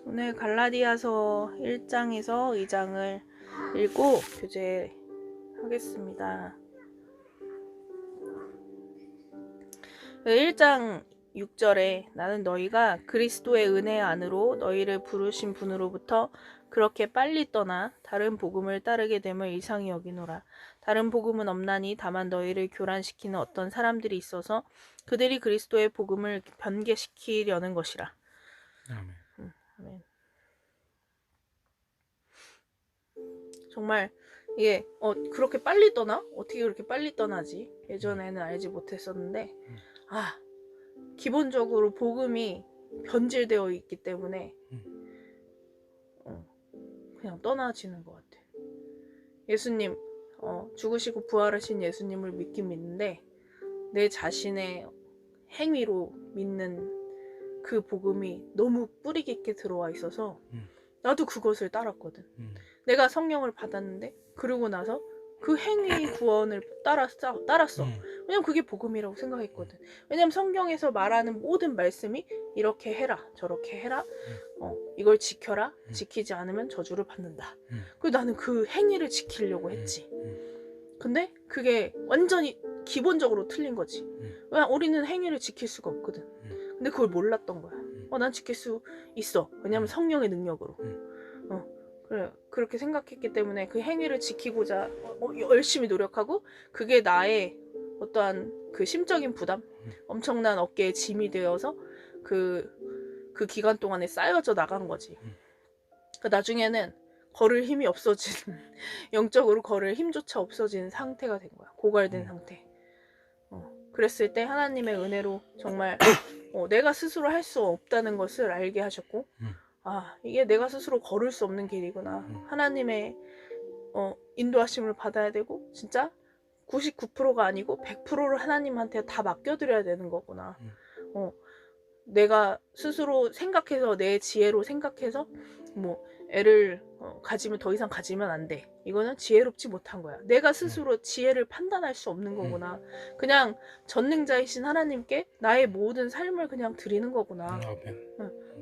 오늘 갈라디아서 1장에서 2장을 읽고 교제하겠습니다. 1장 6절에 나는 너희가 그리스도의 은혜 안으로 너희를 부르신 분으로부터 그렇게 빨리 떠나 다른 복음을 따르게 됨을 이상히 여기노라. 다른 복음은 없나니 다만 너희를 교란시키는 어떤 사람들이 있어서 그들이 그리스도의 복음을 변개시키려는 것이라. 아멘. 아멘. 정말 이게 그렇게 빨리 떠나? 어떻게 그렇게 빨리 떠나지? 예전에는 알지 못했었는데 기본적으로 복음이 변질되어 있기 때문에 그냥 떠나지는 것 같아. 예수님 죽으시고 부활하신 예수님을 믿긴 믿는데 내 자신의 행위로 믿는 그 복음이 너무 뿌리 깊게 들어와 있어서 나도 그것을 따랐거든. 내가 성령을 받았는데 그러고 나서 그 행위 구원을 따랐어. 왜냐면 그게 복음이라고 생각했거든. 왜냐면 성경에서 말하는 모든 말씀이 이렇게 해라 저렇게 해라 이걸 지켜라 지키지 않으면 저주를 받는다. 그리고 나는 그 행위를 지키려고 했지. 근데 그게 완전히 기본적으로 틀린 거지. 왜냐면 우리는 행위를 지킬 수가 없거든. 근데 그걸 몰랐던 거야. 난 지킬 수 있어. 왜냐면 성령의 능력으로. 그래, 그렇게 생각했기 때문에 그 행위를 지키고자 열심히 노력하고 그게 나의 어떠한 그 심적인 부담, 엄청난 어깨에 짐이 되어서 그 기간 동안에 쌓여져 나간 거지. 나중에는 걸을 힘이 없어진 영적으로 걸을 힘조차 없어진 상태가 된 거야. 고갈된 상태. 그랬을 때 하나님의 은혜로 정말 내가 스스로 할 수 없다는 것을 알게 하셨고 이게 내가 스스로 걸을 수 없는 길이구나. 하나님의 인도하심을 받아야 되고 진짜 99%가 아니고 100%를 하나님한테 다 맡겨드려야 되는 거구나. 내가 스스로 생각해서 내 지혜로 생각해서 애를 가지면 더 이상 가지면 안 돼. 이거는 지혜롭지 못한 거야. 내가 스스로 지혜를 판단할 수 없는 거구나. 그냥 전능자이신 하나님께 나의 모든 삶을 그냥 드리는 거구나.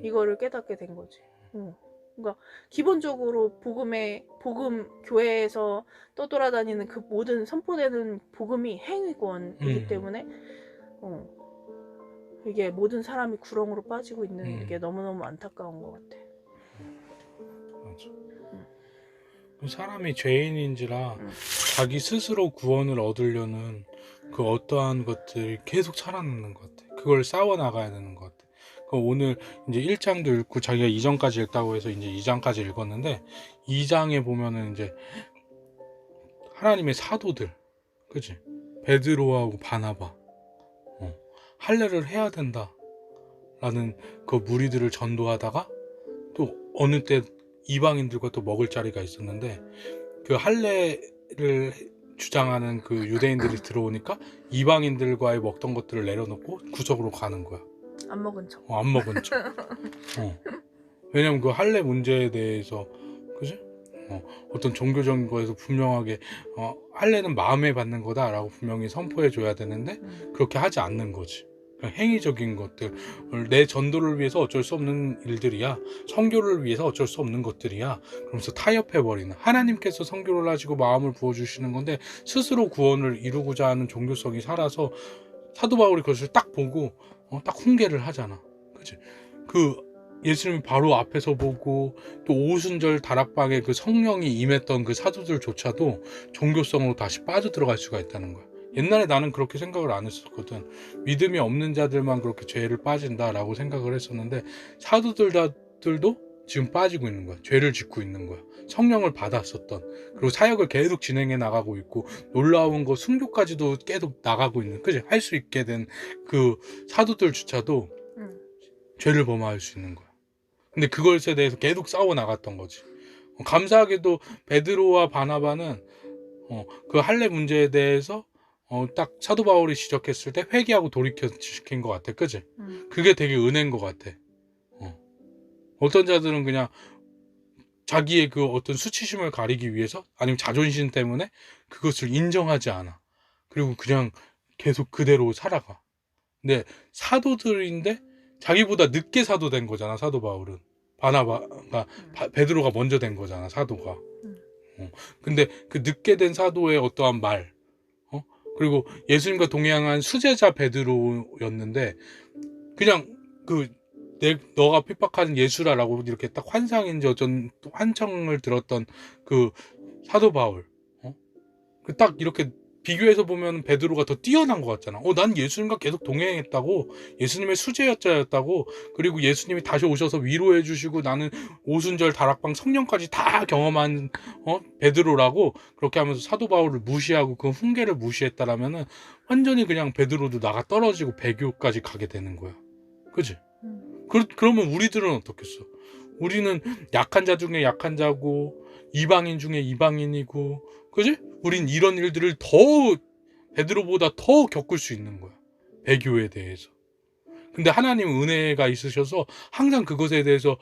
이거를 깨닫게 된 거지. 그러니까 기본적으로 복음 교회에서 떠돌아다니는 그 모든 선포되는 복음이 행위권이기 때문에 이게 모든 사람이 구렁으로 빠지고 있는 게 너무너무 안타까운 것 같아. 맞아. 사람이 죄인인지라 자기 스스로 구원을 얻으려는 그 어떠한 것들이 계속 살아나는 것 같아. 그걸 싸워 나가야 되는 것 같아. 오늘 이제 1장도 읽고 자기가 2장까지 읽다고 해서 이제 2장까지 읽었는데 2장에 보면은 이제 하나님의 사도들, 그치? 베드로하고 바나바, 할례를 해야 된다라는 그 무리들을 전도하다가 또 어느 때 이방인들과 또 먹을 자리가 있었는데 그 할례를 주장하는 그 유대인들이 들어오니까 이방인들과의 먹던 것들을 내려놓고 구석으로 가는 거야. 안 먹은 척. 안 먹은 척. 왜냐면 그 할례 문제에 대해서 그지? 어떤 종교적인 거에서 분명하게 할례는 마음에 받는 거다라고 분명히 선포해 줘야 되는데 그렇게 하지 않는 거지. 행위적인 것들, 내 전도를 위해서 어쩔 수 없는 일들이야. 선교를 위해서 어쩔 수 없는 것들이야. 그러면서 타협해버리는, 하나님께서 선교를 하시고 마음을 부어주시는 건데 스스로 구원을 이루고자 하는 종교성이 살아서 사도 바울이 그것을 딱 보고 딱 훈계를 하잖아. 그치? 그 예수님이 바로 앞에서 보고 또 오순절 다락방에 그 성령이 임했던 그 사도들조차도 종교성으로 다시 빠져들어갈 수가 있다는 거야. 옛날에 나는 그렇게 생각을 안 했었거든. 믿음이 없는 자들만 그렇게 죄를 빠진다라고 생각을 했었는데 사도들도 지금 빠지고 있는 거야. 죄를 짓고 있는 거야. 성령을 받았었던, 그리고 사역을 계속 진행해 나가고 있고 놀라운 거 순교까지도 계속 나가고 있는, 그지? 할 수 있게 된 그 사도들조차도 죄를 범할 수 있는 거야. 근데 그것에 대해서 계속 싸워 나갔던 거지. 감사하게도 베드로와 바나바는 그 할례 문제에 대해서 딱 사도 바울이 지적했을 때 회개하고 돌이켜시킨 것 같아. 그치? 그게 되게 은혜인 것 같아. 어떤 자들은 그냥 자기의 그 어떤 수치심을 가리기 위해서 아니면 자존심 때문에 그것을 인정하지 않아. 그리고 그냥 계속 그대로 살아가. 근데 사도들인데 자기보다 늦게 사도 된 거잖아, 사도 바울은. 바나바가 베드로가 먼저 된 거잖아, 사도가. 음. 근데 그 늦게 된 사도의 어떠한 말, 그리고 예수님과 동행한 수제자 베드로였는데 그냥 너가 핍박하는 예수라라고 이렇게 딱 환상인지 어쩐 환청을 들었던 그 사도 바울, 그 딱 이렇게 비교해서 보면 베드로가 더 뛰어난 것 같잖아. 난 예수님과 계속 동행했다고, 예수님의 수제자였다고, 그리고 예수님이 다시 오셔서 위로해 주시고 나는 오순절 다락방 성령까지 다 경험한 베드로라고 그렇게 하면서 사도 바울을 무시하고 그 훈계를 무시했다라면은 완전히 그냥 베드로도 나가 떨어지고 배교까지 가게 되는 거야. 그치? 그러면 우리들은 어떻겠어? 우리는 약한 자 중에 약한 자고 이방인 중에 이방인이고, 그지? 우린 이런 일들을 베드로보다 더 겪을 수 있는 거야. 배교에 대해서. 근데 하나님은 은혜가 있으셔서 항상 그것에 대해서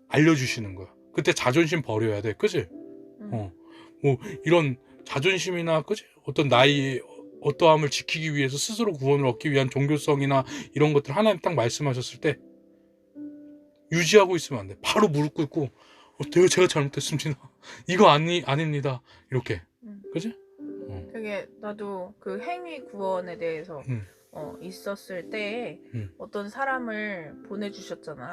알려주시는 거야. 그때 자존심 버려야 돼. 그지? 뭐 이런 자존심이나, 그지? 어떤 나의 어떠함을 지키기 위해서 스스로 구원을 얻기 위한 종교성이나 이런 것들 하나님 딱 말씀하셨을 때 유지하고 있으면 안 돼. 바로 무릎 꿇고 제가 잘못했습니다. 이거 아닙니다. 이렇게. 그지? 되게 나도 그 행위 구원에 대해서 있었을 때에 어떤 사람을 보내주셨잖아.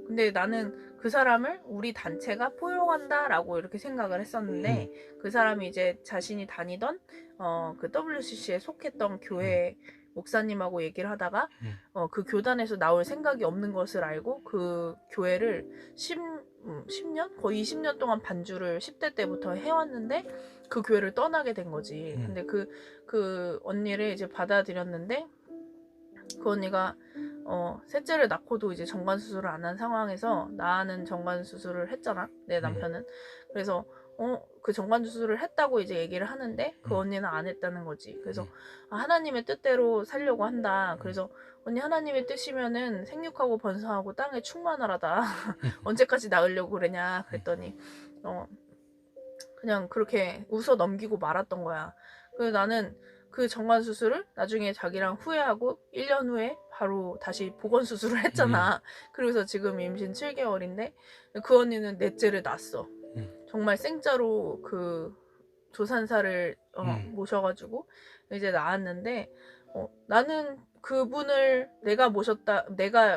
근데 나는 그 사람을 우리 단체가 포용한다라고 이렇게 생각을 했었는데 그 사람이 이제 자신이 다니던 그 WCC에 속했던 교회 목사님하고 얘기를 하다가 그 교단에서 나올 생각이 없는 것을 알고 그 교회를 10년? 거의 20년 동안 반주를 10대 때부터 해왔는데 그 교회를 떠나게 된 거지. 근데 그 언니를 이제 받아들였는데 그 언니가 셋째를 낳고도 이제 정관 수술을 안 한 상황에서 나는 정관 수술을 했잖아. 내 남편은. 그래서 그 정관 수술을 했다고 이제 얘기를 하는데 그 언니는 안 했다는 거지. 그래서 하나님의 뜻대로 살려고 한다. 그래서 언니 하나님의 뜻이면은 생육하고 번성하고 땅에 충만하라다. 언제까지 낳으려고 그러냐 그랬더니 그냥 그렇게 웃어 넘기고 말았던 거야. 그래서 나는 그 정관 수술을 나중에 자기랑 후회하고 1년 후에 바로 다시 보건 수술을 했잖아. 그래서 지금 임신 7개월인데 그 언니는 넷째를 낳았어. 정말 생짜로 그 조산사를 모셔가지고 이제 낳았는데 나는 그분을 내가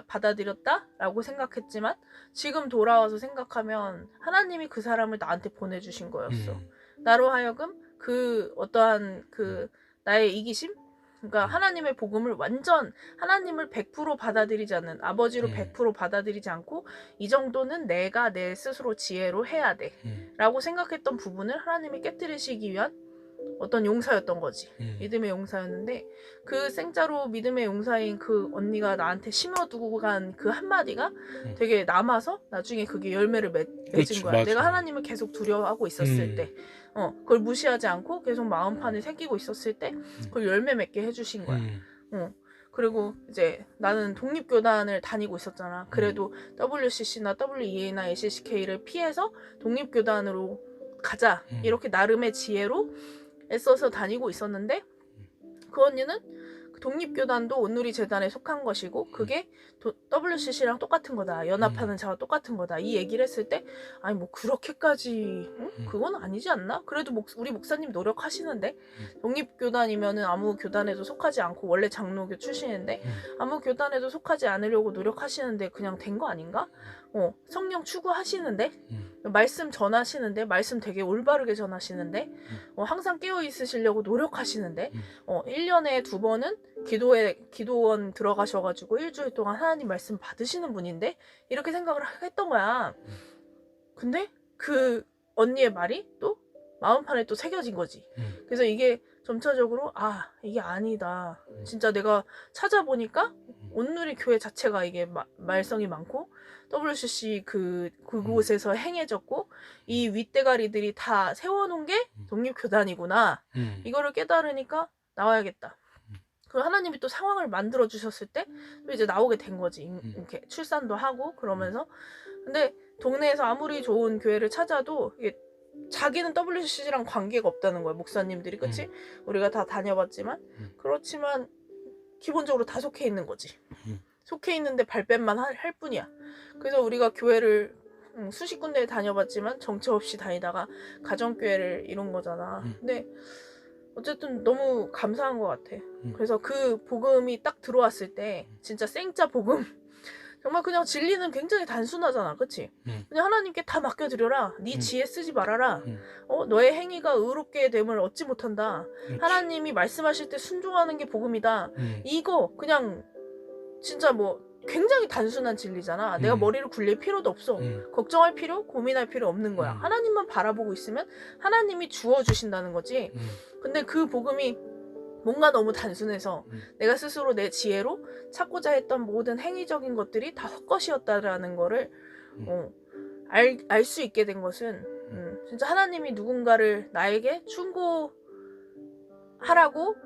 받아들였다라고 생각했지만 지금 돌아와서 생각하면 하나님이 그 사람을 나한테 보내주신 거였어. 나로 하여금 그 어떠한 그 나의 이기심? 그러니까 하나님의 복음을 완전 하나님을 100% 받아들이지 않는 아버지로 100% 받아들이지 않고 이 정도는 내가 내 스스로 지혜로 해야 돼 라고 생각했던 부분을 하나님이 깨뜨리시기 위한 어떤 용사였던 거지. 믿음의 용사였는데 그 생짜로 믿음의 용사인 그 언니가 나한테 심어두고 간 그 한마디가 되게 남아서 나중에 그게 열매를 맺은 거야. 맞아. 내가 하나님을 계속 두려워하고 있었을 때 그걸 무시하지 않고 계속 마음판을 새기고 있었을 때 그걸 열매 맺게 해주신 거야. 그리고 이제 나는 독립교단을 다니고 있었잖아. 그래도 WCC나 WEA나 ACCK를 피해서 독립교단으로 가자. 이렇게 나름의 지혜로 애써서 다니고 있었는데 그 언니는 독립교단도 온누리 재단에 속한 것이고 그게 WCC랑 똑같은 거다. 연합하는 자와 똑같은 거다. 이 얘기를 했을 때 아니 뭐 그렇게까지 그건 아니지 않나? 그래도 우리 목사님 노력하시는데 독립교단이면은 아무 교단에도 속하지 않고 원래 장로교 출신인데 아무 교단에도 속하지 않으려고 노력하시는데 그냥 된 거 아닌가? 성령 추구하시는데 말씀 전하시는데 말씀 되게 올바르게 전하시는데 항상 깨어 있으시려고 노력하시는데 1년에 2번은 기도원 들어가셔가지고 일주일 동안 하나님 말씀 받으시는 분인데 이렇게 생각을 했던 거야. 근데 그 언니의 말이 또 마음판에 또 새겨진 거지. 그래서 이게 점차적으로 이게 아니다. 진짜 내가 찾아보니까 온누리 교회 자체가 이게 말썽이 많고 WCC 그곳에서 행해졌고 이 윗대가리들이 다 세워놓은 게 독립교단이구나. 이거를 깨달으니까 나와야겠다. 그리고 하나님이 또 상황을 만들어 주셨을 때 또 이제 나오게 된 거지. 이렇게 출산도 하고 그러면서. 근데 동네에서 아무리 좋은 교회를 찾아도 이게 자기는 WCC랑 관계가 없다는 거야. 목사님들이. 그치? 우리가 다 다녀봤지만 그렇지만 기본적으로 다 속해 있는 거지. 속해 있는데 발뺌만 할 뿐이야. 그래서 우리가 교회를 수십 군데 다녀봤지만 정처 없이 다니다가 가정교회를 이룬 거잖아. 근데 어쨌든 너무 감사한 것 같아. 그래서 그 복음이 딱 들어왔을 때 진짜 생짜 복음 정말 그냥 진리는 굉장히 단순하잖아. 그치? 그냥 하나님께 다 맡겨드려라. 네 지혜 쓰지 말아라. 너의 행위가 의롭게 됨을 얻지 못한다. 그렇지. 하나님이 말씀하실 때 순종하는 게 복음이다. 이거 그냥 진짜 뭐 굉장히 단순한 진리잖아. 내가 머리를 굴릴 필요도 없어. 걱정할 필요, 고민할 필요 없는 거야. 하나님만 바라보고 있으면 하나님이 주어주신다는 거지. 근데 그 복음이 뭔가 너무 단순해서 내가 스스로 내 지혜로 찾고자 했던 모든 행위적인 것들이 다 헛것이었다라는 거를 알 수 있게 된 것은 진짜 하나님이 누군가를 나에게 충고하라고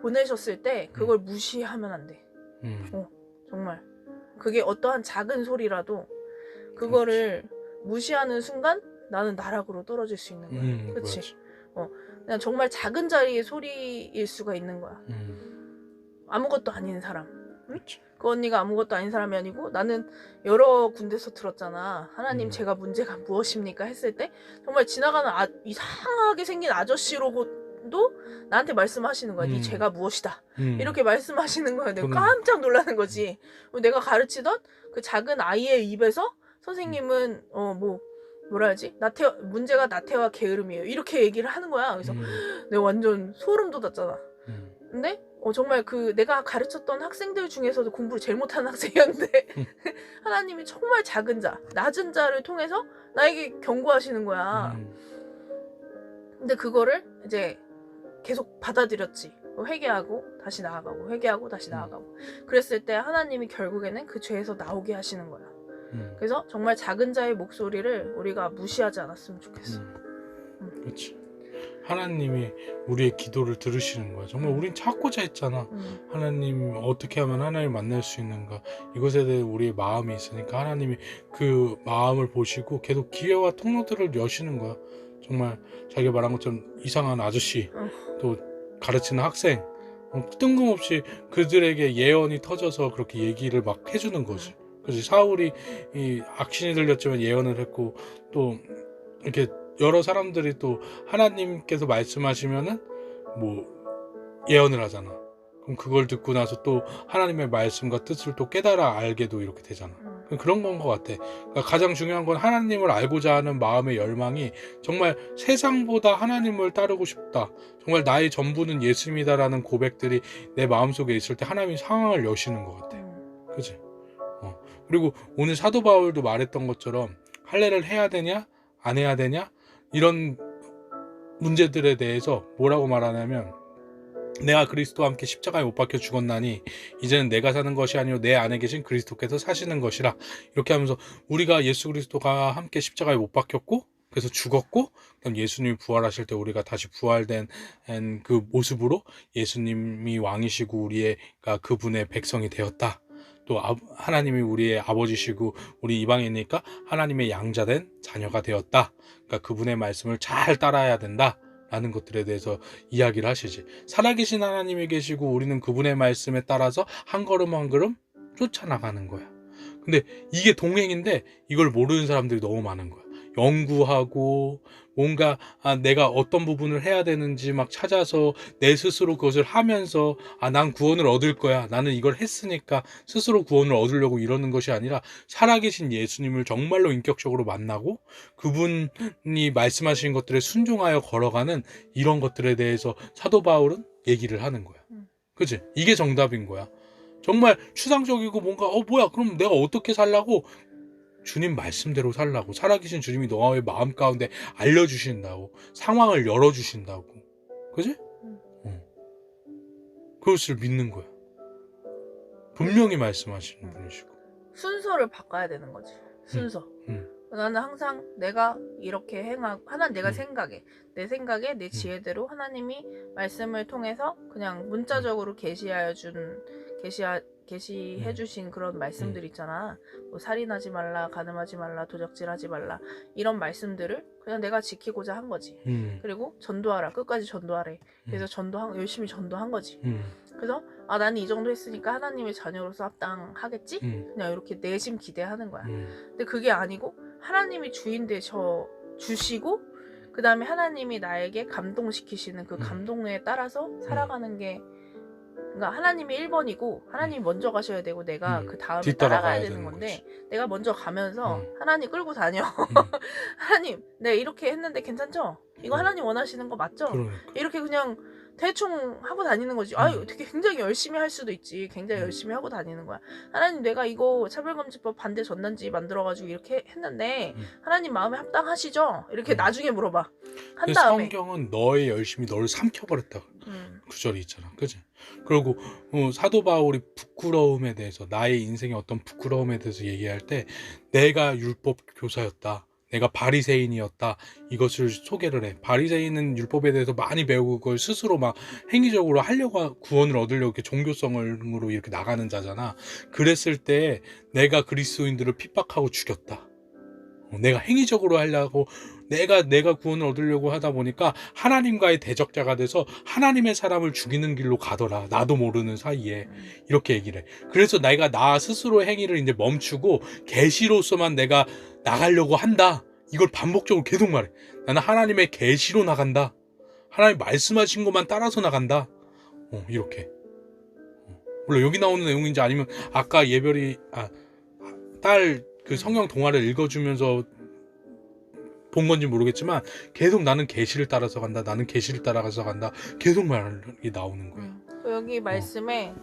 보내셨을 때 그걸 무시하면 안 돼. 정말 그게 어떠한 작은 소리라도 그거를 무시하는 순간 나는 나락으로 떨어질 수 있는 거야. 그치? 그냥 정말 작은 자리의 소리일 수가 있는 거야. 아무것도 아닌 사람. 응? 그 언니가 아무것도 아닌 사람이 아니고 나는 여러 군데서 들었잖아. 하나님 제가 문제가 무엇입니까? 했을 때 정말 지나가는 이상하게 생긴 아저씨로도 나한테 말씀하시는 거야. 네 죄가 무엇이다. 이렇게 말씀하시는 거야. 내가 깜짝 놀라는 거지. 내가 가르치던 그 작은 아이의 입에서 선생님은 뭐라 하지? 문제가 나태와 게으름이에요. 이렇게 얘기를 하는 거야. 그래서 내가 완전 소름 돋았잖아. 근데 정말 그 내가 가르쳤던 학생들 중에서도 공부를 제일 못하는 학생이었는데 하나님이 정말 작은 자, 낮은 자를 통해서 나에게 경고하시는 거야. 근데 그거를 이제 계속 받아들였지. 회개하고 다시 나아가고 회개하고 다시 나아가고 그랬을 때 하나님이 결국에는 그 죄에서 나오게 하시는 거야. 그래서 정말 작은 자의 목소리를 우리가 무시하지 않았으면 좋겠어. 그렇지. 하나님이 우리의 기도를 들으시는 거야. 정말 우린 찾고자 했잖아. 하나님 어떻게 하면 하나님 만날 수 있는가. 이것에 대해 우리의 마음이 있으니까 하나님이 그 마음을 보시고 계속 기회와 통로들을 여시는 거야. 정말 자기가 말한 것처럼 이상한 아저씨 또 가르치는 학생 뜬금없이 그들에게 예언이 터져서 그렇게 얘기를 막 해주는 거지. 그래서 사울이 이 악신이 들렸지만 예언을 했고 또 이렇게 여러 사람들이 또 하나님께서 말씀하시면은 뭐 예언을 하잖아. 그럼 그걸 듣고 나서 또 하나님의 말씀과 뜻을 또 깨달아 알게도 이렇게 되잖아. 그런 건 것 같아. 그러니까 가장 중요한 건 하나님을 알고자 하는 마음의 열망이 정말 세상보다 하나님을 따르고 싶다. 정말 나의 전부는 예수님이다라는 고백들이 내 마음속에 있을 때 하나님이 상황을 여시는 것 같아. 그치? 그리고 오늘 사도 바울도 말했던 것처럼 할례를 해야 되냐 안 해야 되냐 이런 문제들에 대해서 뭐라고 말하냐면 내가 그리스도와 함께 십자가에 못 박혀 죽었나니 이제는 내가 사는 것이 아니요 내 안에 계신 그리스도께서 사시는 것이라. 이렇게 하면서 우리가 예수 그리스도가 함께 십자가에 못 박혔고 그래서 죽었고 그럼 예수님이 부활하실 때 우리가 다시 부활된 그 모습으로 예수님이 왕이시고 우리가 그분의 백성이 되었다. 또 하나님이 우리의 아버지시고 우리 이방이니까 하나님의 양자된 자녀가 되었다. 그러니까 그분의 말씀을 잘 따라야 된다. 라는 것들에 대해서 이야기를 하시지. 살아계신 하나님이 계시고 우리는 그분의 말씀에 따라서 한 걸음 한 걸음 쫓아나가는 거야. 근데 이게 동행인데 이걸 모르는 사람들이 너무 많은 거야. 연구하고 뭔가 내가 어떤 부분을 해야 되는지 막 찾아서 내 스스로 그것을 하면서 난 구원을 얻을 거야. 나는 이걸 했으니까 스스로 구원을 얻으려고 이러는 것이 아니라 살아계신 예수님을 정말로 인격적으로 만나고 그분이 말씀하신 것들에 순종하여 걸어가는 이런 것들에 대해서 사도 바울은 얘기를 하는 거야. 그치? 이게 정답인 거야. 정말 추상적이고 뭔가 뭐야 그럼 내가 어떻게 살라고 주님 말씀대로 살라고 살아계신 주님이 너의 마음 가운데 알려주신다고 상황을 열어주신다고 그지? 그것을 믿는 거야. 분명히 말씀하시는 분이시고 순서를 바꿔야 되는 거지. 순서. 나는 항상 내가 이렇게 행하고 내가 내 생각에 내 지혜대로 하나님이 말씀을 통해서 그냥 문자적으로 게시해주신 그런 말씀들 있잖아. 뭐 살인하지 말라, 간음하지 말라, 도적질하지 말라 이런 말씀들을 그냥 내가 지키고자 한 거지. 그리고 전도하라, 끝까지 전도하래. 그래서 열심히 전도한 거지. 그래서 나는 이 정도 했으니까 하나님의 자녀로서 합당하겠지? 그냥 이렇게 내심 기대하는 거야. 근데 그게 아니고 하나님이 주인 되셔 주시고 그 다음에 하나님이 나에게 감동시키시는 그 감동에 따라서 살아가는 게, 그러니까 하나님이 1번이고 하나님이 먼저 가셔야 되고 내가 그 다음에 따라가야 되는 건데, 내가 먼저 가면서 하나님 끌고 다녀. 하나님, 네 이렇게 했는데 괜찮죠? 이거 하나님 원하시는 거 맞죠? 그러니까. 이렇게 그냥 대충 하고 다니는 거지. 아유, 되게 굉장히 열심히 할 수도 있지. 굉장히 열심히 하고 다니는 거야. 하나님, 내가 이거 차별금지법 반대 전단지 만들어가지고 이렇게 했는데 하나님 마음에 합당하시죠? 이렇게 나중에 물어봐. 한 다음에. 성경은 너의 열심이 너를 삼켜버렸다. 구절이 있잖아, 그지? 그리고 사도 바울이 부끄러움에 대해서, 나의 인생의 어떤 부끄러움에 대해서 얘기할 때 내가 율법 교사였다, 내가 바리새인이었다, 이것을 소개를 해. 바리새인은 율법에 대해서 많이 배우고 그걸 스스로 막 행위적으로 하려고, 구원을 얻으려고 이렇게 종교성으로 이렇게 나가는 자잖아. 그랬을 때 내가 그리스도인들을 핍박하고 죽였다. 내가 행위적으로 하려고, 내가 구원을 얻으려고 하다 보니까 하나님과의 대적자가 돼서 하나님의 사람을 죽이는 길로 가더라, 나도 모르는 사이에. 이렇게 얘기를 해. 그래서 내가 나 스스로의 행위를 이제 멈추고 계시로서만 내가 나가려고 한다, 이걸 반복적으로 계속 말해. 나는 하나님의 계시로 나간다, 하나님 말씀하신 것만 따라서 나간다. 이렇게. 물론 여기 나오는 내용인지 아니면 아까 예별이 딸 그 성경 동화를 읽어주면서 본 건지 모르겠지만 계속 나는 계시를 따라서 간다, 나는 계시를 따라가서 간다, 계속 말이 나오는 거야. 여기 말씀에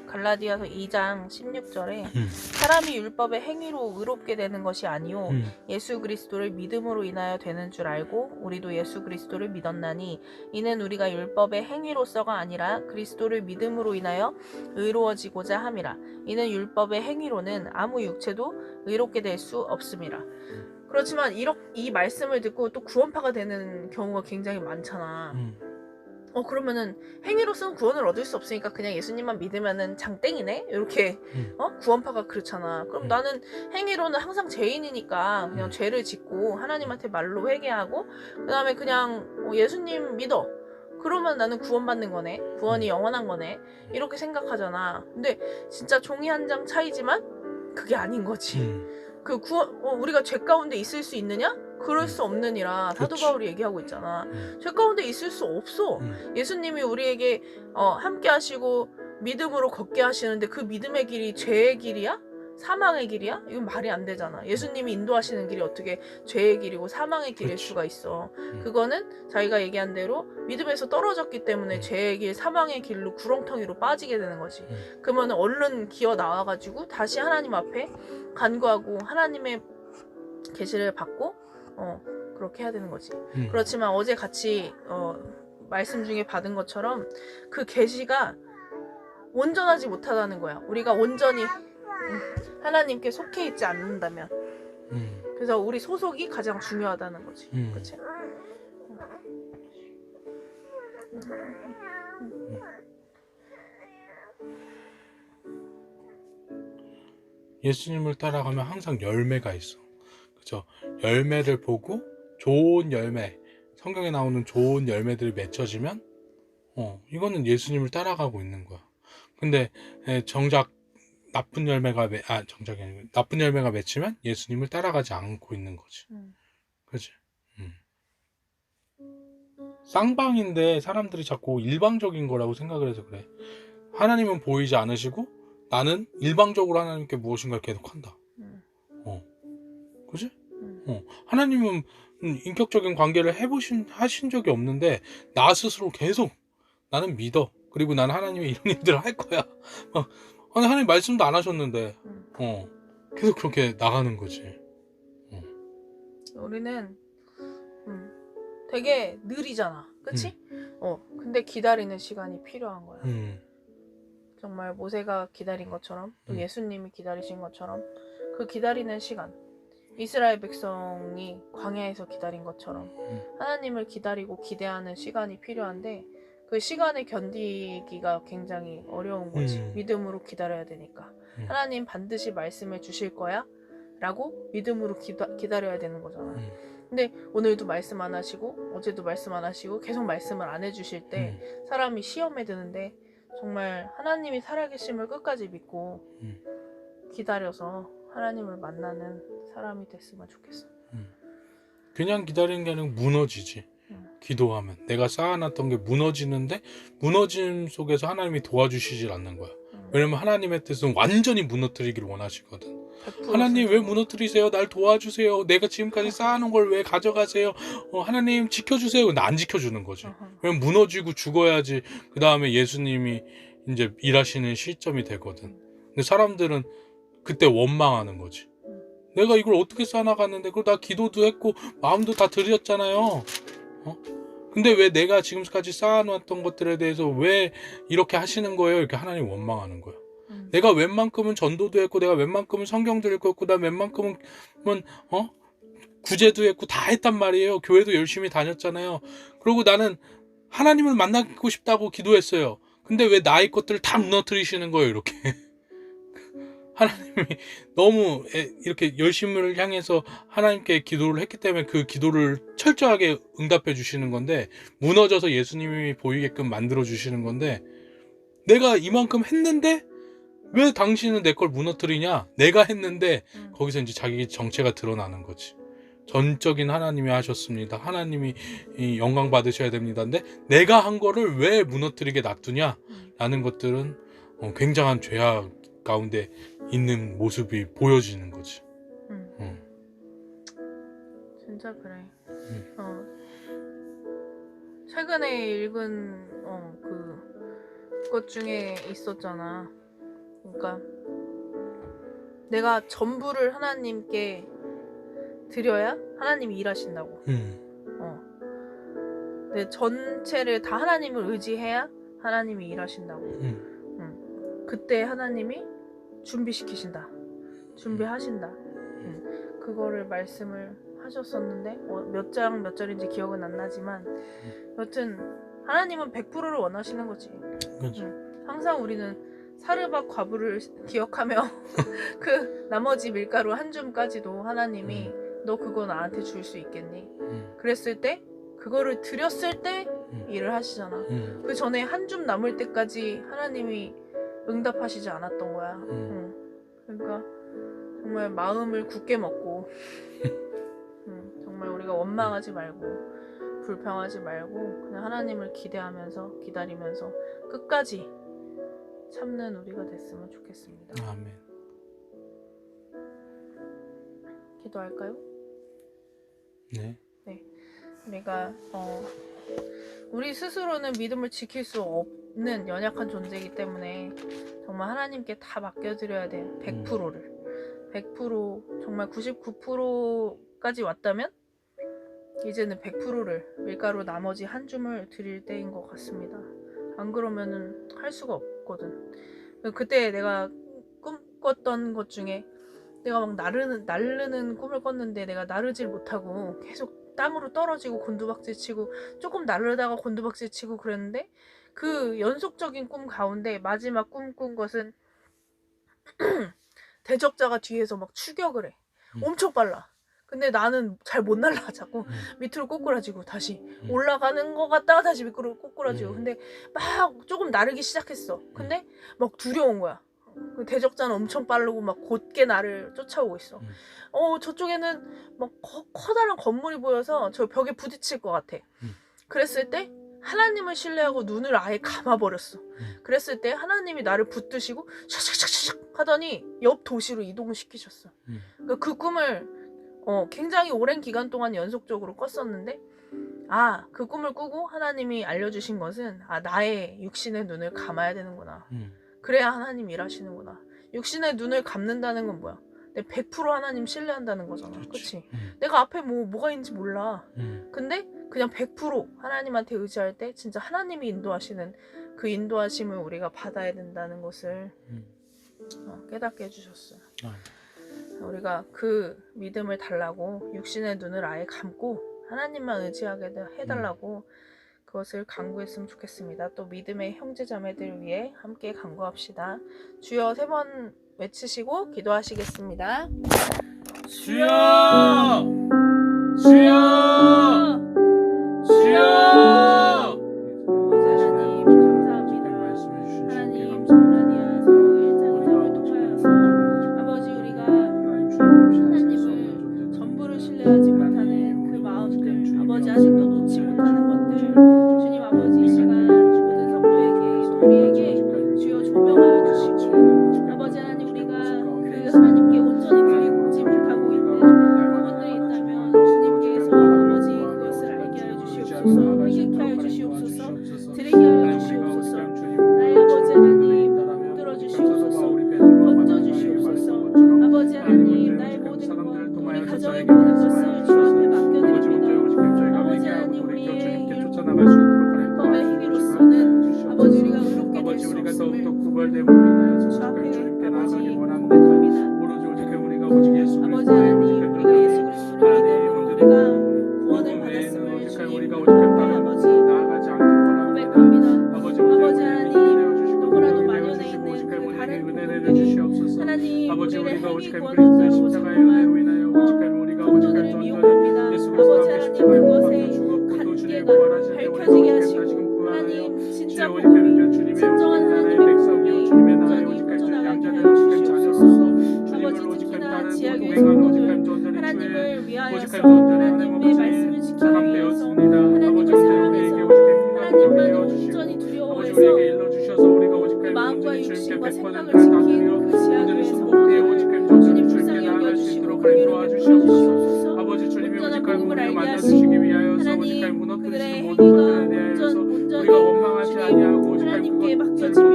갈라디아서 2장 16절에 사람이 율법의 행위로 의롭게 되는 것이 아니요 예수 그리스도를 믿음으로 인하여 되는 줄 알고 우리도 예수 그리스도를 믿었나니 이는 우리가 율법의 행위로서가 아니라 그리스도를 믿음으로 인하여 의로워지고자 함이라. 이는 율법의 행위로는 아무 육체도 의롭게 될 수 없음이라. 그렇지만 이 말씀을 듣고 또 구원파가 되는 경우가 굉장히 많잖아. 그러면은 행위로서는 구원을 얻을 수 없으니까 그냥 예수님만 믿으면은 장땡이네? 이렇게 구원파가 그렇잖아. 그럼 나는 행위로는 항상 죄인이니까 그냥 죄를 짓고 하나님한테 말로 회개하고 그 다음에 그냥 예수님 믿어. 그러면 나는 구원받는 거네. 구원이 영원한 거네. 이렇게 생각하잖아. 근데 진짜 종이 한 장 차이지만 그게 아닌 거지. 그 우리가 죄 가운데 있을 수 있느냐? 그럴 수 없느니라. 사도 바울이 얘기하고 있잖아. 죄 가운데 있을 수 없어. 예수님이 우리에게 함께 하시고 믿음으로 걷게 하시는데 그 믿음의 길이 죄의 길이야? 사망의 길이야? 이건 말이 안 되잖아. 예수님이 인도하시는 길이 어떻게 죄의 길이고 사망의 길일 수가 있어. 그거는 자기가 얘기한 대로 믿음에서 떨어졌기 때문에 죄의 길, 사망의 길로 구렁텅이로 빠지게 되는 거지. 그러면 얼른 기어 나와가지고 다시 하나님 앞에 간구하고 하나님의 계시를 받고 그렇게 해야 되는 거지. 그렇지만 어제 같이 말씀 중에 받은 것처럼 그 계시가 온전하지 못하다는 거야. 우리가 온전히 하나님께 속해 있지 않는다면. 그래서 우리 소속이 가장 중요하다는 거지. 그치? 예수님을 따라가면 항상 열매가 있어. 그죠? 열매를 보고 좋은 열매, 성경에 나오는 좋은 열매들이 맺혀지면 이거는 예수님을 따라가고 있는 거야. 근데 정작 나쁜 열매가 정작이 아니고 나쁜 열매가 맺히면 예수님을 따라가지 않고 있는 거지. 그치? 쌍방인데 사람들이 자꾸 일방적인 거라고 생각을 해서 그래. 하나님은 보이지 않으시고 나는 일방적으로 하나님께 무엇인가를 계속한다. 그치? 하나님은 인격적인 관계를 하신 적이 없는데 나 스스로 계속 나는 믿어. 그리고 나는 하나님의 이런 일들을 할 거야. 아니, 하나님 말씀도 안 하셨는데 계속 그렇게 나가는 거지. 우리는 되게 느리잖아. 그치? 근데 기다리는 시간이 필요한 거야. 정말 모세가 기다린 것처럼 또 예수님이 기다리신 것처럼 그 기다리는 시간, 이스라엘 백성이 광야에서 기다린 것처럼 하나님을 기다리고 기대하는 시간이 필요한데 그 시간을 견디기가 굉장히 어려운 거지. 음. 믿음으로 기다려야 되니까. 하나님 반드시 말씀을 주실 거야 라고 믿음으로 기다려야 되는 거잖아. 근데 오늘도 말씀 안 하시고 어제도 말씀 안 하시고 계속 말씀을 안 해주실 때 사람이 시험에 드는데 정말 하나님이 살아계심을 끝까지 믿고 기다려서 하나님을 만나는 사람이 됐으면 좋겠어. 그냥 기다리는 게 아니고 무너지지. 기도하면 내가 쌓아놨던 게 무너지는데 무너짐 속에서 하나님이 도와주시질 않는 거야. 왜냐면 하나님의 뜻은 완전히 무너뜨리기를 원하시거든. 하나님 왜 무너뜨리세요? 날 도와주세요. 내가 지금까지 쌓아놓은 걸 왜 가져가세요? 하나님 지켜주세요. 근데 안 지켜주는 거지. 왜냐면 무너지고 죽어야지 그 다음에 예수님이 이제 일하시는 시점이 되거든. 근데 사람들은 그때 원망하는 거지. 내가 이걸 어떻게 쌓아나갔는데 그걸 나 기도도 했고 마음도 다 드렸잖아요. 근데 왜 내가 지금까지 쌓아놨던 것들에 대해서 왜 이렇게 하시는 거예요? 이렇게 하나님 원망하는 거야. 내가 웬만큼은 전도도 했고 내가 웬만큼은 성경도 읽었고 나 웬만큼은 구제도 했고 다 했단 말이에요. 교회도 열심히 다녔잖아요. 그리고 나는 하나님을 만나고 싶다고 기도했어요. 근데 왜 나의 것들을 다 무너뜨리시는 거예요? 이렇게. 하나님이 너무 이렇게 열심을 향해서 하나님께 기도를 했기 때문에 그 기도를 철저하게 응답해 주시는 건데 무너져서 예수님이 보이게끔 만들어 주시는 건데 내가 이만큼 했는데 왜 당신은 내 걸 무너뜨리냐? 내가 했는데 거기서 이제 자기 정체가 드러나는 거지. 전적인 하나님이 하셨습니다. 하나님이 영광 받으셔야 됩니다. 근데 내가 한 거를 왜 무너뜨리게 놔두냐? 라는 것들은 굉장한 죄악 가운데 있는 모습이 보여지는 거지. 진짜 그래. 최근에 읽은 그것 중에 있었잖아. 그러니까 내가 전부를 하나님께 드려야 하나님이 일하신다고. 내 전체를 다 하나님을 의지해야 하나님이 일하신다고. 그때 하나님이 준비시키신다. 준비하신다. 그거를 말씀을 하셨었는데 몇 장 몇 절인지 기억은 안 나지만 여튼 하나님은 100%를 원하시는 거지. 항상 우리는 사르밧 과부를 기억하며 그 나머지 밀가루 한 줌까지도 하나님이 너 그거 나한테 줄 수 있겠니? 그랬을 때 그거를 드렸을 때 일을 하시잖아. 그 전에 한 줌 남을 때까지 하나님이 응답하시지 않았던 거야. 그러니까 정말 마음을 굳게 먹고 정말 우리가 원망하지 말고 불평하지 말고 그냥 하나님을 기대하면서 기다리면서 끝까지 참는 우리가 됐으면 좋겠습니다. 아멘. 기도할까요? 네. 우리가 우리 스스로는 믿음을 지킬 수 없는 연약한 존재이기 때문에 정말 하나님께 다 맡겨드려야 돼. 100%를 100% 정말 99%까지 왔다면 이제는 100%를 밀가루 나머지 한 줌을 드릴 때인 것 같습니다. 안 그러면은 할 수가 없거든. 그때 내가 꿈꿨던 것 중에 내가 막 나르는 꿈을 꿨는데 내가 나르질 못하고 계속 땅으로 떨어지고 곤두박질 치고 조금 나르다가 곤두박질 치고 그랬는데 그 연속적인 꿈 가운데 마지막 꿈 꾼 것은 대적자가 뒤에서 막 추격을 해. 엄청 빨라. 근데 나는 잘 못 날라. 자꾸 밑으로 꼬꾸라지고 다시 올라가는 것 같다가 다시 밑으로 꼬꾸라지고. 근데 막 조금 나르기 시작했어. 근데 막 두려운 거야. 그 대적자는 엄청 빠르고 막 곧게 나를 쫓아오고 있어. 저쪽에는 막 커다란 건물이 보여서 저 벽에 부딪힐 것 같아. 그랬을 때 하나님을 신뢰하고 눈을 아예 감아버렸어. 그랬을 때 하나님이 나를 붙드시고 샥샥샥샥 하더니 옆 도시로 이동을 시키셨어. 그러니까 그 꿈을 굉장히 오랜 기간 동안 연속적으로 꿨었는데 그 꿈을 꾸고 하나님이 알려주신 것은 나의 육신의 눈을 감아야 되는구나. 그래야 하나님 일하시는구나. 육신의 눈을 감는다는 건 뭐야? 내가 100% 하나님 신뢰한다는 거잖아. 그치? 내가 앞에 뭐가 있는지 몰라. 근데 그냥 100% 하나님한테 의지할 때 진짜 하나님이 인도하시는 그 인도하심을 우리가 받아야 된다는 것을 깨닫게 해주셨어요. 우리가 그 믿음을 달라고 육신의 눈을 아예 감고 하나님만 의지하게 해달라고 그것을 간구했으면 좋겠습니다. 또 믿음의 형제자매들 위해 함께 간구합시다. 주여 3번 외치시고 기도하시겠습니다. 주여! 주여! 주여! 하나님 감사합니다. 하나님 전라디아에서 1장을 통하여서 아버지 우리가 하나님을 전부를 신뢰하지 못하는 그 마음들, 아버지 아직도 놓지 못하는 것들, 주님 아버지 이 시간 모든 성도에게 우리에게 주여 조명하여 주시고, 아버지 하나님 우리가 그 하나님께 온전히 드리지 못하고 있는 부분들이 있다면 주님께서 아버지 그것을 알게 하여 주시옵소서, 회개케 하여 주시옵소서, 드리게 하여 주시옵소서. 나의 아버지 하나님 붙들어 주시옵소서, 건져 주시옵소서. 아버지 하나님 나의 모든 것, 우리 가정의 모든 것을 주 앞에 맡겨드립니다. 아버지 하나님 우리의 율법의 행위로서는 아버지 우리가 의롭게 될 수 없음을 주 앞에 아버지 고백합니다. 아버지 하나님 우리가 예수 그리스도를 믿음으로 우리가 구원을 받았음을 주님 아버지 고백합니다. 아버지 하나님 너무나도 만연해 있는 그 다른 부분들이 하나님 우리를 행위 구원한다고 생각한 성도들을 미혹합니다. 아버지 하나님 그것의 관계가 밝혀지게 하시고 하나님 진짜 복음이 진정한 하나님의 복음이 온전히 퍼져나가게 하여 주시옵소서. 아버지 특히나 지역의 성도들 하나님을 위하여서 하나님의 말씀을 지키기 위해서 하나님을 사랑해서 하나님만 온전히 두려워해서 그 마음과 육신과 생각을 지킨 그 지역의 성도들을 주님 불쌍히 여겨주시고 그들을 베풀어 주시옵소서. 온전한 복음을 알게 하시고 하나님 그들의 행위가 온전히 주님 하나님께 맡겨지며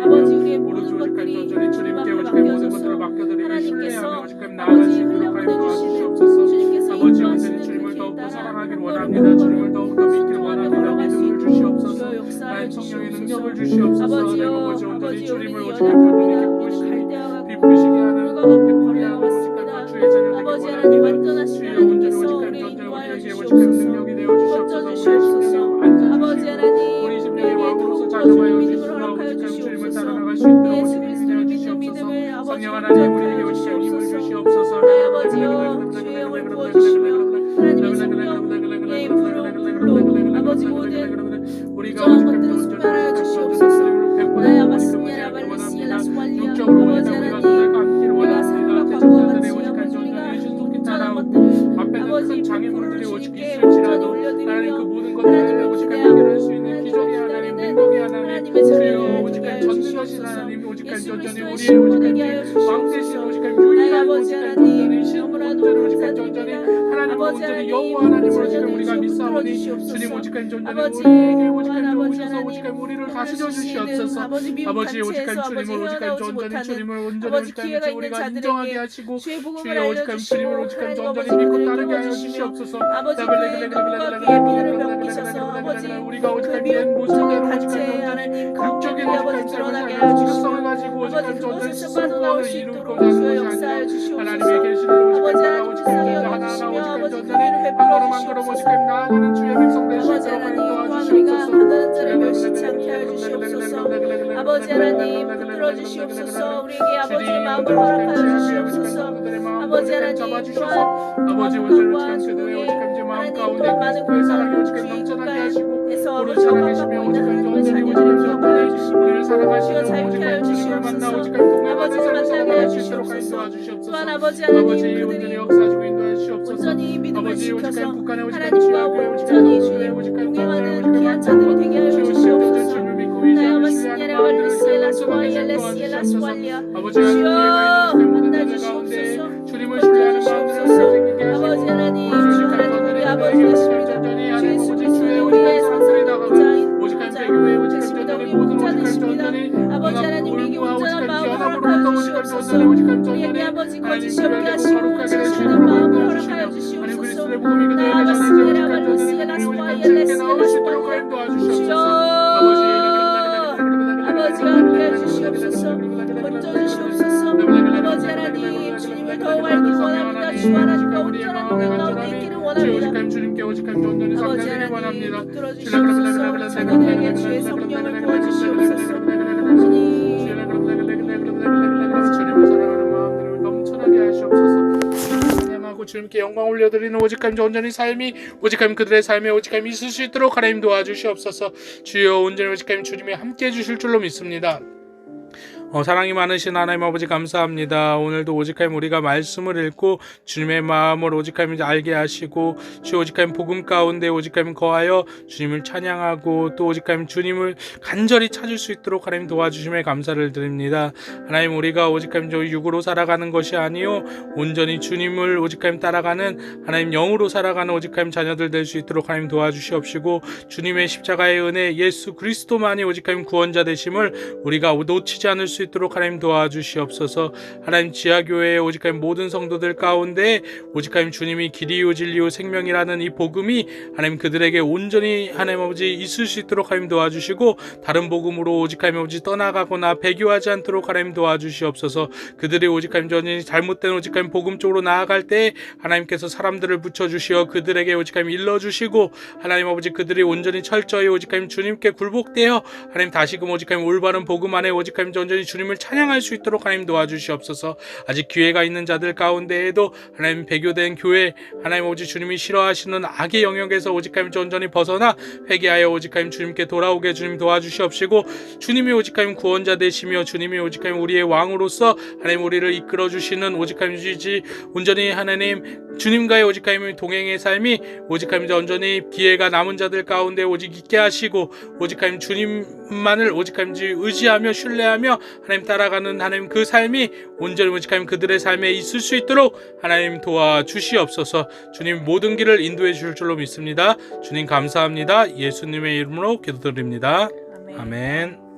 아버지 우리의 모든 것들이 주님 앞에 맡겨져서 하나님께서 아버지 흘려보내주시는 주님께서 인도하시는 그 길 따라 한 걸음 한 걸음 순종하며 걸어갈 수 있도록 주여 역사하여 주시옵소서. 아버지여 아버지 우리는 연약합니다. 우리는 갈대와 같고 물과 같고 버려야 왔습니다. 아버지 하나님 완전하신 하나님께서 우리를 인도하여 주시옵소서. 건져 주시옵소서. 아버지 하나님 우리에게 더욱 더 주의 믿음을 허락하여 주시옵소서. 예수 그리스도를 믿는 믿음을 아버지 온전하여 주시옵소서. 나의 아버지여 주의 영을 부어주시며 하나님의 성령의 불로 아버지 모든 부정한 것들을 소멸하여 주시옵소서. 나의 아바스니라 발리시라 수알리아 아버지 하나님 우리가 사랑과 과거와 같이 아버지 우리가 못하는 것들을 아버지 장애물들이 주님께 온전히 올려드리며 하나님을 기대하고 하나님을 기다리는 하나님의 자녀를 되게 하여 주시옵소서. 예수그리스도의 신부 되게 하여 주시옵소서. 나의 아버지 하나님 너무나도 감사드립니다. 아버지 하나님 자녀들을 붙들어 주시옵소서. 아버지 무한 아버지 하나님 우리를 다스려 주시옵소서. 아버지 미혹 단체에서 아버지 헤어나오지 못하는 아버지 기회가 있는 자들에게 주의 복음을 알려주시고 하나님 아버지 그들을 도와주시며 아버지 그의 눈과 그의 비늘을 벗기셔서 아버지 그 미혹적인 단체에 하나님 강력하게 아버지 드러나게 하여 주시고 아버지 그곳에서 빠져나올 수 있도록 주의 역사하여 주시옵소서. 아버지 하나님 불쌍히 여겨주시며 아버지 그들을 베풀어 주시옵소서. 아버지 하나님 또한 우리가 하나님 자를 멸시치 않게 하여 주시옵소서. 아버지 하나님 붙들어 주시옵소서. 우리에게 아버지의 마음을 허락하여 주시옵소서. 아버지 하나님 또한 평안과 조국에 하나님 또한 많은 공사를 주의 국가에서 아버지 평안받고 있는 하나님의 자녀들을 기억하여 주시고 주여 자유케 하여 주시옵소서. 아버지를 만나게 하여 주시옵소서. 또한 아버지 하나님 그들이 온전히 믿음을 지켜서 하나님과 온전히 주님 동행하는 귀한 자들이 되게 하여 주시옵소서. 나의 마스니라 발리시라 수아이엘레시라 수알리아 주여 만나 주시옵소서. 건져 주시옵소서. 아버지 하나님 하나님 우리 아버지 되십니다. 주 예수 그리스도의 우리의 상상의 기자인 보좌인 되십니다. 우리 목자 되십니다. 아버지 하나님 우리에게 온전한 마음을 허락하여 주시옵소서. 우리에게 아버지 거짓이 없게 하시고 진실된 마음을 허락하여 주시옵소서. 나의 마스니라 발리시라 수아이엘레시라 수알리아 주여 아버지가 함께해 주시옵소서. 건져 주시옵소서. 아버지 하나님 주님을 더욱 알기 원합니다. 주 하나님과 온전한 동행 가운데 있기를 원합니다. 원합니다. 오직하임 주님께 오직하임 온전히 아버지 섬기기를 하나님 원합니다. 이끌어 주시옵소서. 자녀들에게 주의 성령을 부어주시옵소서. 주님 주님을 사랑하는 마음들을 넘쳐나게 하시옵소서. 찬양하고 주님께 영광 올려드리는 오직하임 온전히 삶이 오직하임 그들의 삶에 오직하임 있을 수 있도록 하나님 도와주시옵소서. 주여 온전히 오직하임 주님이 함께해 주실 줄로 믿습니다. 사랑이 많으신 하나님 아버지 감사합니다. 오늘도 오직하임 우리가 말씀을 읽고 주님의 마음을 오직하임 알게 하시고 주 오직하임 복음 가운데 오직하임 거하여 주님을 찬양하고 또 오직하임 주님을 간절히 찾을 수 있도록 하나님 도와주심에 감사를 드립니다. 하나님 우리가 오직하임 저 육으로 살아가는 것이 아니요 온전히 주님을 오직하임 따라가는 하나님 영으로 살아가는 오직하임 자녀들 될 수 있도록 하나님 도와주시옵시고 주님의 십자가의 은혜 예수 그리스도만이 오직하임 구원자 되심을 우리가 놓치지 않을 수 있도록 하나님 도와주시옵소서. 하나님 지하교회의 오직하임 모든 성도들 가운데 오직하임 주님이 길이요 진리요 생명이라는 이 복음이 하나님 그들에게 온전히 하나님 아버지 있을 수 있도록 하나님 도와주시고 다른 복음으로 오직하임 아버지 떠나가거나 배교하지 않도록 하나님 도와주시옵소서. 그들이 오직하임 전이 잘못된 오직하임 복음 쪽으로 나아갈 때 하나님께서 사람들을 붙여주시어 그들에게 오직하임 일러주시고 하나님 아버지 그들이 온전히 철저히 오직하임 주님께 굴복되어 하나님 다시금 오직하임 올바른 복음 안에 오직하임 온전히 주님을 찬양할 수 있도록 하나님 도와주시옵소서. 아직 기회가 있는 자들 가운데에도 하나님 배교된 교회 하나님 아버지 주님이 싫어하시는 악의 영역에서 오직하임 온전히 벗어나 회개하여 오직하임 주님께 돌아오게 주님 도와주시옵시고 주님이 오직하임 구원자 되시며 주님이 오직하임 우리의 왕으로서 하나님 우리를 이끌어 주시는 오직하임 주지 온전히 하나님 주님과의 오직하임 동행의 삶이 오직하임 온전히 기회가 남은 자들 가운데 오직 있게 하시고 오직하임 주님만을 오직하임 의지하며 신뢰하며 하나님 따라가는 하나님 그 삶이 온전히 오직하임 그들의 삶에 있을 수 있도록 하나님 도와주시옵소서. 주님 모든 길을 인도해 주실 줄로 믿습니다. 주님 감사합니다. 예수님의 이름으로 기도드립니다. 아멘. 아멘.